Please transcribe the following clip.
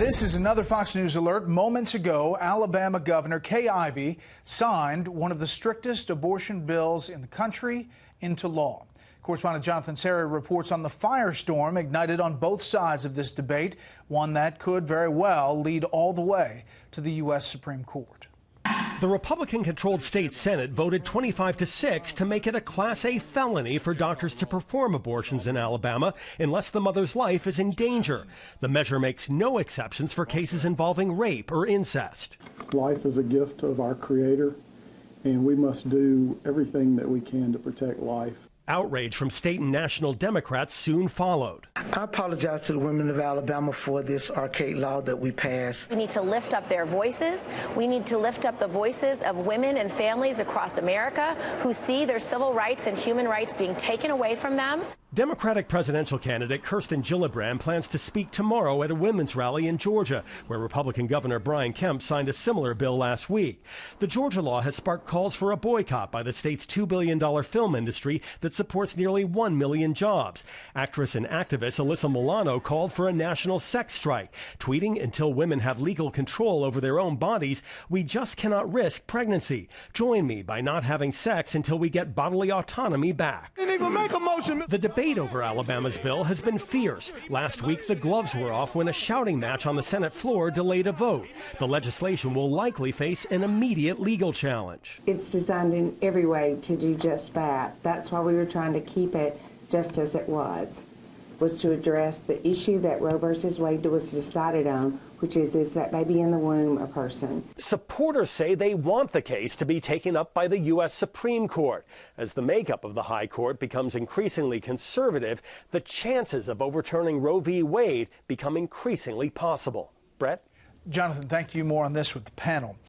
This is another Fox News alert. Moments ago, Alabama Governor Kay Ivey signed one of the strictest abortion bills in the country into law. Correspondent Jonathan Serrie reports on the firestorm ignited on both sides of this debate, one that could very well lead all the way to the U.S. Supreme Court. The Republican-controlled state Senate voted 25-6 to make it a Class A felony for doctors to perform abortions in Alabama unless the mother's life is in danger. The measure makes no exceptions for cases involving rape or incest. Life is a gift of our Creator, and we must do everything that we can to protect life. Outrage from state and national Democrats soon followed. I apologize to the women of Alabama for this archaic law that we passed. We need to lift up their voices. We need to lift up the voices of women and families across America who see their civil rights and human rights being taken away from them. Democratic presidential candidate Kirsten Gillibrand plans to speak tomorrow at a women's rally in Georgia, where Republican Governor Brian Kemp signed a similar bill last week. The Georgia law has sparked calls for a boycott by the state's $2 billion film industry that supports nearly 1 million jobs. Actress and activist Alyssa Milano called for a national sex strike, tweeting, "Until women have legal control over their own bodies, we just cannot risk pregnancy. Join me by not having sex until we get bodily autonomy back." Didn't even make a motion. The debate over Alabama's bill has been fierce. Last week, the gloves were off when a shouting match on the Senate floor delayed a vote. The legislation will likely face an immediate legal challenge. It's designed in every way to do just that. That's why we were trying to keep it just as it was to address the issue that Roe versus Wade was decided on, which is that baby in the womb a person. Supporters say they want the case to be taken up by the U.S. Supreme Court. As the makeup of the High Court becomes increasingly conservative, the chances of overturning Roe v. Wade become increasingly possible. Brett? Jonathan, thank you. More on this with the panel.